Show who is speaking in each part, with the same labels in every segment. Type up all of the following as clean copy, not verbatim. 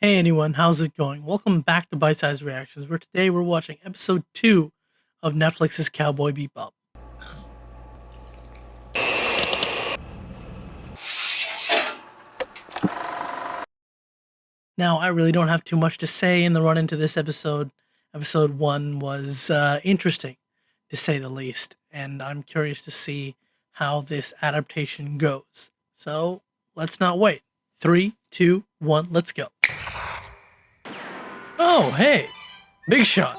Speaker 1: Hey anyone, how's it going? Welcome back to Bite Size Reactions, where today we're watching episode 2 of Netflix's Cowboy Bebop. Now, I really don't have too much to say in the run into this episode. Episode 1 was interesting, to say the least, and I'm curious to see how this adaptation goes. So, let's not wait. 3, 2, 1, let's go. Oh, hey! Big shot!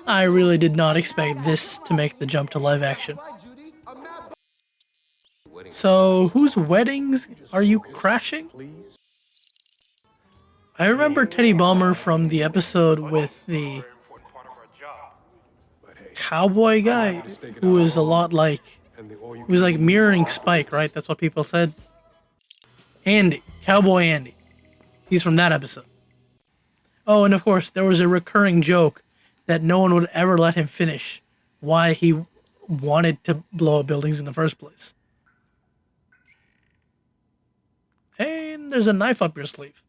Speaker 1: I really did not expect this to make the jump to live action. So, whose weddings are you crashing? I remember Teddy Bomber from the episode with the cowboy guy, who was a lot like, he was like mirroring Spike, right? That's what people said. Andy, Cowboy Andy. He's from that episode. Oh, and of course, there was a recurring joke that no one would ever let him finish why he wanted to blow up buildings in the first place. And there's a knife up your sleeve.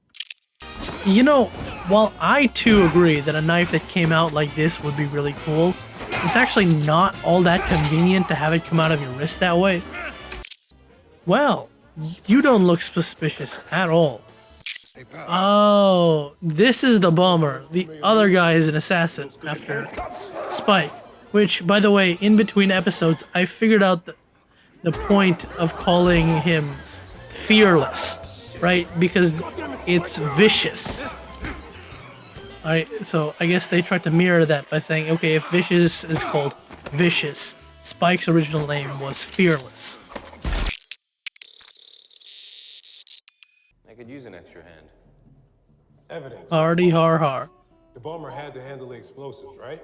Speaker 1: You know, while I too agree that a knife that came out like this would be really cool, it's actually not all that convenient to have it come out of your wrist that way. Well, you don't look suspicious at all. Oh, this is the bomber. The other guy is an assassin after Spike. Which, by the way, in between episodes, I figured out the point of calling him fearless, right? Because it's vicious. Alright, so I guess they tried to mirror that by saying, okay, if vicious is called vicious, Spike's original name was fearless.
Speaker 2: I could use an extra hand.
Speaker 3: Evidence.
Speaker 1: Hardy har har.
Speaker 3: The bomber had to handle the explosives, right?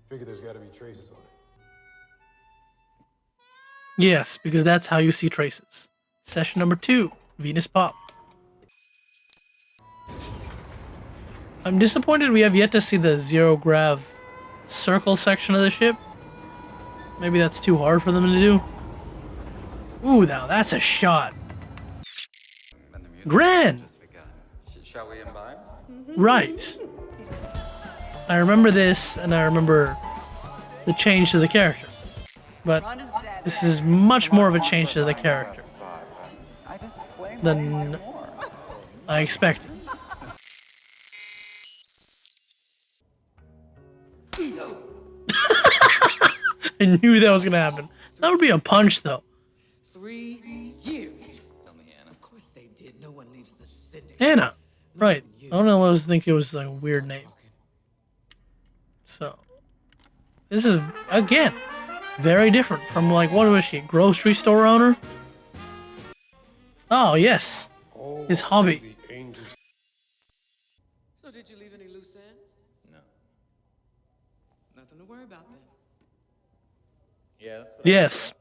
Speaker 3: Figure there's got to be traces on it.
Speaker 1: Yes, because that's how you see traces. Session number 2, Venus Pop. I'm disappointed we have yet to see the zero grav circle section of the ship. Maybe that's too hard for them to do. Ooh, now that's a shot. Grand!
Speaker 2: Shall we imbibe?
Speaker 1: Right. I remember this, and I remember the change to the character. But this is much more of a change to the character than I expected. I knew that was gonna happen. That would be a punch, though.
Speaker 4: 3 years.
Speaker 2: Tell me, Anna.
Speaker 4: Of course they did. No one leaves the Syndicate.
Speaker 1: Anna. Right. I don't know, I was thinking it was like a weird name. So, this is, again, very different from, like, what was she, a grocery store owner? Oh, yes. His hobby.
Speaker 4: So did you leave any loose ends?
Speaker 2: No.
Speaker 4: Nothing to worry about then.
Speaker 2: Yeah, that's what
Speaker 1: Yes.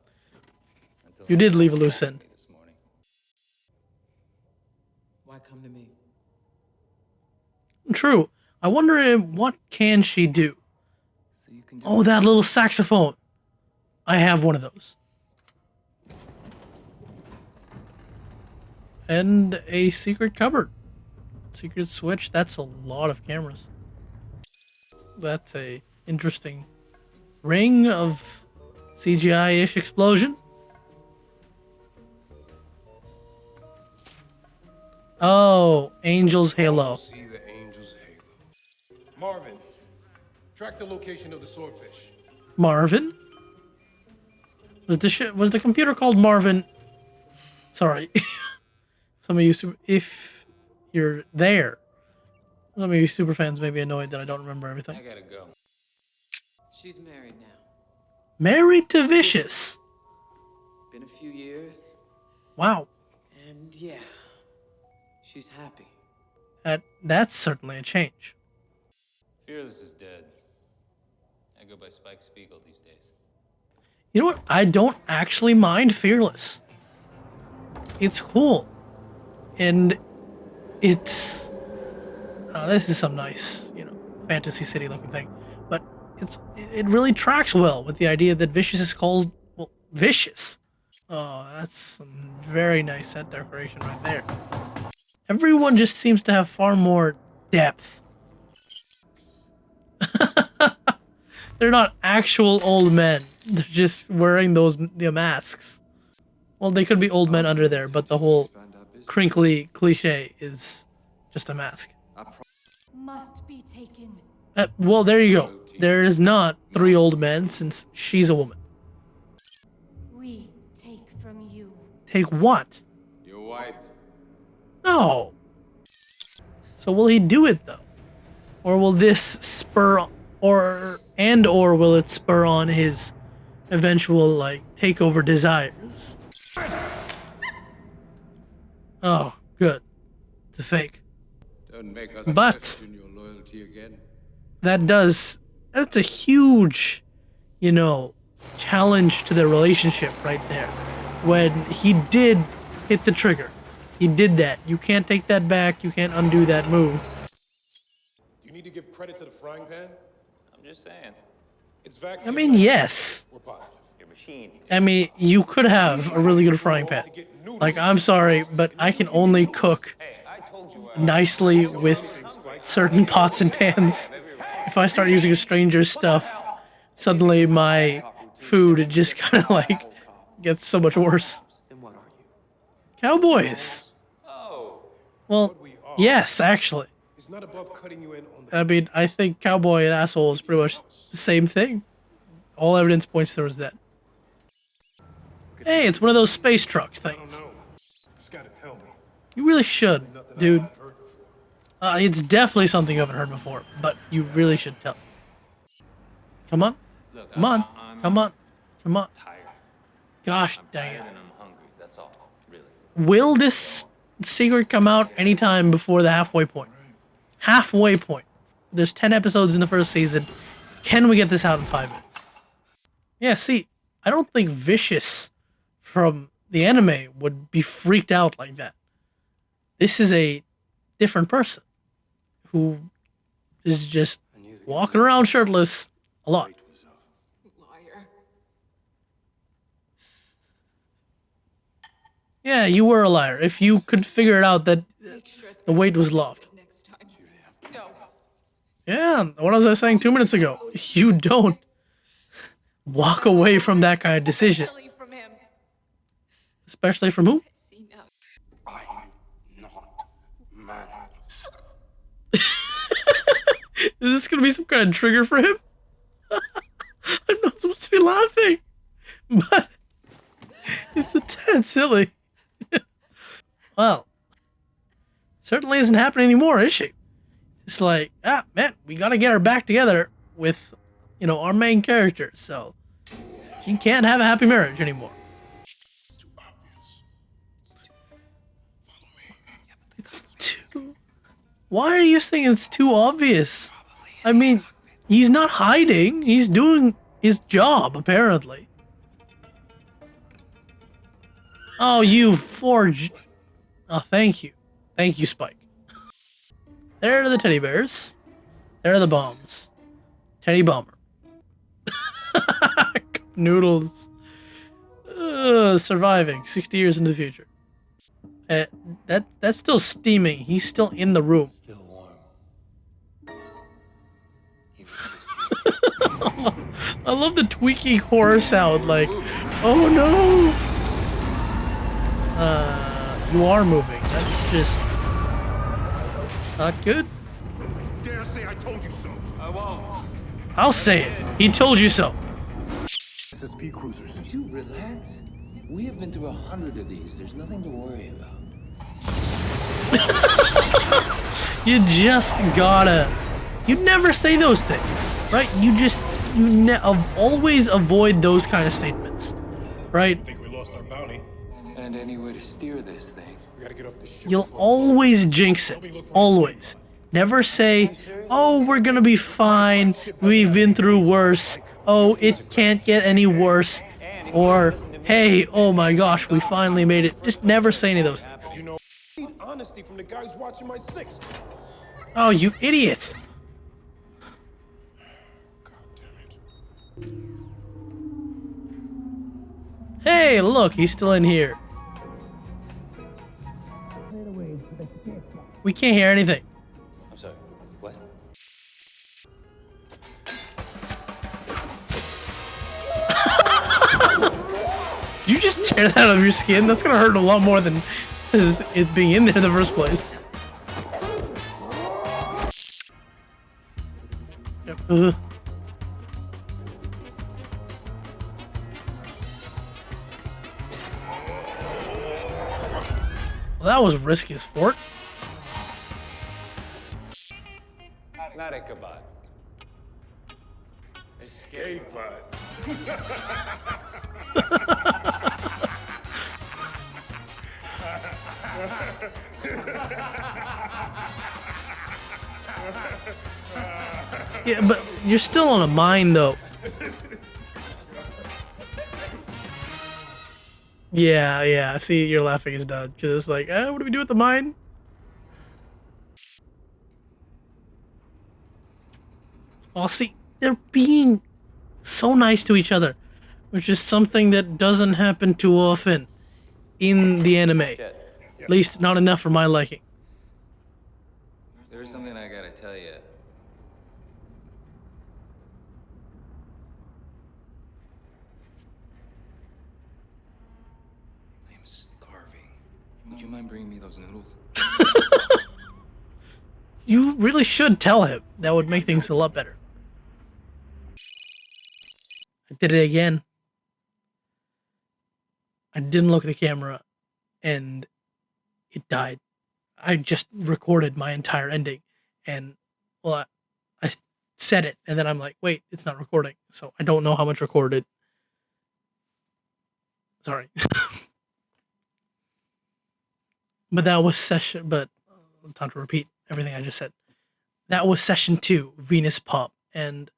Speaker 1: You did leave a loose end.
Speaker 2: this morning.
Speaker 4: Why come to me?
Speaker 1: True. I wonder what can she do?
Speaker 4: So you can do
Speaker 1: Oh, that little saxophone. I have one of those. And a secret cupboard. Secret switch. That's a lot of cameras. That's a interesting ring of CGI-ish explosion. Oh, Angel's Halo.
Speaker 3: See the angel's halo. Marvin, track the location of the swordfish.
Speaker 1: Marvin? Was the computer called Marvin? Sorry. Some of you, if you're there, some of you superfans may be annoyed that I don't remember
Speaker 2: I
Speaker 1: everything.
Speaker 2: gotta go.
Speaker 4: She's married now.
Speaker 1: Married to Vicious.
Speaker 4: Been a few years.
Speaker 1: Wow.
Speaker 4: And yeah, she's happy.
Speaker 1: That's certainly a change.
Speaker 2: Fearless is dead. I go by Spike Spiegel these days.
Speaker 1: You know what? I don't actually mind Fearless. It's cool. And it's... this is some nice, Fantasy City looking thing. But it really tracks well with the idea that Vicious is called, well, Vicious. Oh, that's some very nice set decoration right there. Everyone just seems to have far more depth. They're not actual old men. They're just wearing the masks. Well, they could be old men under there, but the whole crinkly cliche is just a mask.
Speaker 5: Must be taken.
Speaker 1: Well, there you go. There is not 3 old men since she's a woman.
Speaker 5: We take from you.
Speaker 1: Take what?
Speaker 3: Your wife.
Speaker 1: No. So will he do it though? Or will this spur or will it spur on his eventual like takeover desires? Oh, good. It's a fake.
Speaker 3: Don't make us
Speaker 1: But
Speaker 3: question your loyalty again.
Speaker 1: That's a huge, challenge to their relationship right there. When he did hit the trigger. He did that. You can't take that back. You can't undo that move.
Speaker 3: You need to give credit to the frying pan.
Speaker 2: I'm just saying.
Speaker 3: It's vaccine.
Speaker 1: I mean, yes.
Speaker 3: We're positive.
Speaker 2: Your machine.
Speaker 1: I mean, you could have a really good frying pan. Like, I'm sorry, but I can only cook
Speaker 2: Hey, I told you
Speaker 1: nicely with certain pots and pans. If I start using a stranger's stuff, suddenly my food just kind of like gets so much worse. Cowboys.
Speaker 2: Oh.
Speaker 1: Well, yes, actually.
Speaker 3: It's not above cutting you in on the
Speaker 1: I mean, I think cowboy and asshole is pretty much the same thing. All evidence points towards that. Hey, it's one of those space trucks things.
Speaker 3: no. Just gotta tell me.
Speaker 1: You really should, dude. It's definitely something you haven't heard before, but you really should tell. Come on.
Speaker 2: Look,
Speaker 1: Come on.
Speaker 2: I'm
Speaker 1: Come on. Come on.
Speaker 2: tired.
Speaker 1: Gosh
Speaker 2: I'm
Speaker 1: dang
Speaker 2: tired
Speaker 1: it.
Speaker 2: and I'm hungry. That's all. Really.
Speaker 1: Will this secret come out anytime before the halfway point? Halfway point. There's 10 episodes in the first season. Can we get this out in 5 minutes? Yeah, see, I don't think Vicious from the anime would be freaked out like that. This is a different person who is just walking around shirtless a lot.
Speaker 4: Liar.
Speaker 1: Yeah, you were a liar. If you could figure it out that the weight was lost.
Speaker 4: Next time. No.
Speaker 1: Yeah, what was I saying 2 minutes ago? You don't walk away from that kind of decision.
Speaker 4: Especially from him.
Speaker 1: Especially from who?
Speaker 4: See now.
Speaker 3: I'm not mad.
Speaker 1: Is this gonna be some kind of trigger for him? I'm not supposed to be laughing, but it's a tad silly. Well, certainly isn't happening anymore, is she? It's like, man, we gotta get her back together with, our main character, so she can't have a happy marriage anymore.
Speaker 3: It's too obvious.
Speaker 1: It's too... Why are you saying it's too obvious? I mean, he's not hiding. He's doing his job, apparently. Oh, you forged... Oh, thank you. Thank you, Spike. There are the teddy bears. There are the bombs. Teddy bomber. Noodles. Surviving 60 years into the future. That's still steaming. He's still in the room.
Speaker 2: Still warm.
Speaker 1: I love the tweaky horror sound, like, oh no! You are moving. That's just not good.
Speaker 3: Dare say I told you so.
Speaker 2: I won't.
Speaker 1: I'll say it. He told you so.
Speaker 3: SSP cruisers.
Speaker 6: Would you relax? We have been through 100 of these. There's nothing to worry about.
Speaker 1: You just gotta. You never say those things, right? Always avoid those kind of statements, right?
Speaker 3: I think we lost our bounty.
Speaker 6: And any way to steer this thing.
Speaker 3: We gotta get off the ship.
Speaker 1: You'll always jinx it. Always. Never say, oh, we're gonna be fine. We've been through worse. Oh, it can't get any worse. Or, hey, oh my gosh, we finally made it. Just never say any of those things.
Speaker 3: You know, I need honesty from the guys watching my six.
Speaker 1: Oh, you idiot.
Speaker 3: God damn it.
Speaker 1: Hey, look, he's still in here. We can't hear anything.
Speaker 2: I'm sorry. What?
Speaker 1: You just tear that out of your skin? That's gonna hurt a lot more than it being in there in the first place. Yep. Well, that was risky as fork.
Speaker 2: Not Ichabod.
Speaker 3: Escape pod.
Speaker 1: Yeah, but you're still on a mine, though. Yeah. See, you're laughing is done. Because it's like, what do we do with the mine? Oh, see, they're being so nice to each other, which is something that doesn't happen too often in the anime. At least not enough for my liking.
Speaker 2: There's something I gotta tell you.
Speaker 6: I'm starving. Would you mind bringing me those noodles?
Speaker 1: You really should tell him. That would make things a lot better. I did it again. I didn't look at the camera, and it died. I just recorded my entire ending, and well, I said it, and then I'm like, wait, it's not recording, so I don't know how much recorded. Sorry. But that was session, but time to repeat everything I just said. That was session 2, Venus Pop, and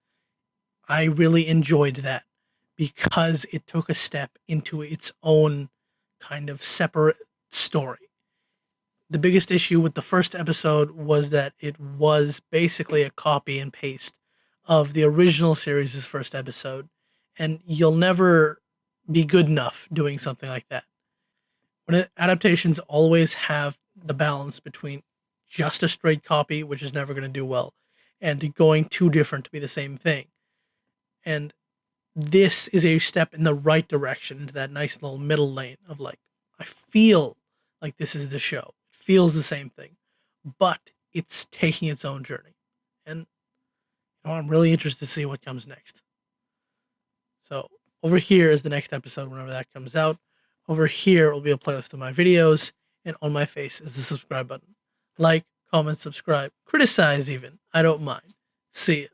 Speaker 1: I really enjoyed that because it took a step into its own kind of separate story. The biggest issue with the first episode was that it was basically a copy and paste of the original series' first episode, and you'll never be good enough doing something like that. When adaptations always have the balance between just a straight copy, which is never going to do well, and going too different to be the same thing. And this is a step in the right direction into that nice little middle lane of like, I feel like this is the show. It feels the same thing, but it's taking its own journey. And I'm really interested to see what comes next. So over here is the next episode whenever that comes out. Over here will be a playlist of my videos, and on my face is the subscribe button. Like, comment, subscribe, criticize even. I don't mind. See ya.